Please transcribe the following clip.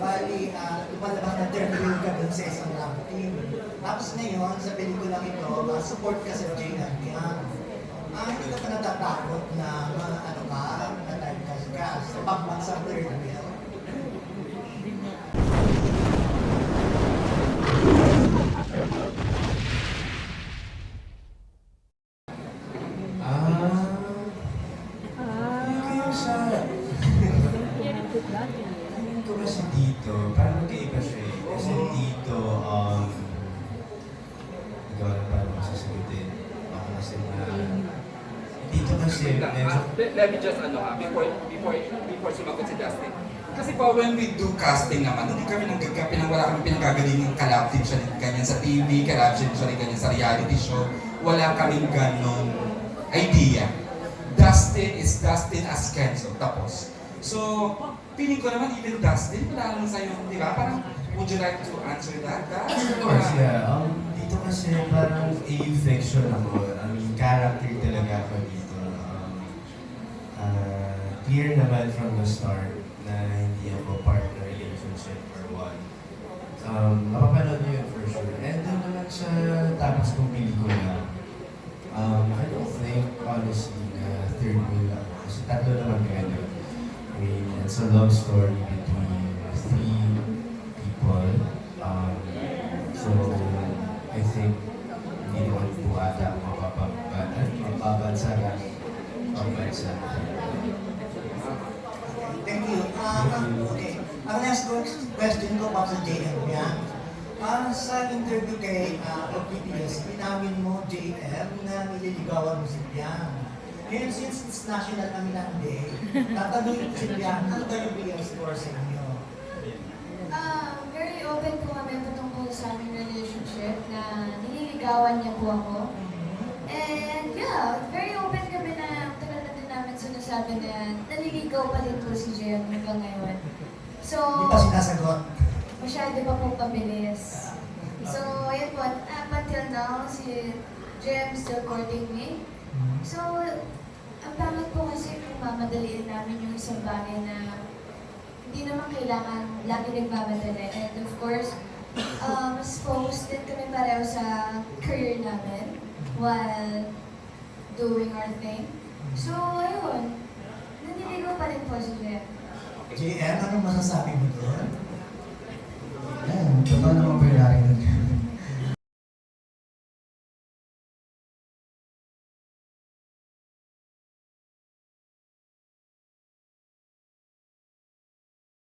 Bali, lumalabas na third wheel ka dun sa isang love team. Tapos ngayon, sa pelikulang ito, support ka sa JM yan. Hindi ka pa natatakot na ano ka, na-typecast ka sa pagbansang third wheel. Tingin ko kasi dito, parang magkaiba siya eh. Kasi dito, ikaw na paano masasagutin. Baka kasi dito kasi Wait lang, medyo... let me just before sumagot si Dustin. Kasi po when we do casting naman, hindi kami wala kami pinagagaling kalab din siya ganyan sa TV, kalab din siya ganyan sa reality show. Wala kaming ganon idea. Dustin is Dustin as Kenzo, tapos. So, feeling ko naman even Dustin, wala naman sa'yo, di ba? Parang, would you like to answer that? Of course, yeah. Dito kasi parang a-fiction ako. I mean, character talaga ako dito. Clear naman from the start na hindi ako partner relationship or what. Mapapanood niyo yun for sure. And doon naman sa tapos kong pelikula, I don't think, honestly, na third wheel ako. Kasi tatlo naman kaya doon. I mean, it's a love story between three people. So, I think hindi naman po ata mapabansagan pambansa. Thank you. Okay. Ang next question ko pa sa JM yan. Sa interview kay OPPS, pinawin mo JM na nililigawan mo si Biang. Ngayon, since it's National Aminang Day, tatanungin ko si Biang, ano ba yung BL score sa inyo? Very open po kami patungkol sa aming relationship na nililigawan niya po ako. And yeah, very open kami na tagal na din namin sinasabi na naliligaw pa din po si JM hanggang ngayon. So, Di ba sinasagot? masyado pa po pabilis. So, ayun po, up until now, si JM still courting me. So, ang pangit po kasi kung mamadaliin namin yung isang bagay na hindi naman kailangan lagi nagmamadali. And of course, exposed din kami pareho sa career namin while doing our thing. So, ayun, naniligaw pa rin po si JM. JM, anong masasabi mo doon? Totoo naman po yung narinig.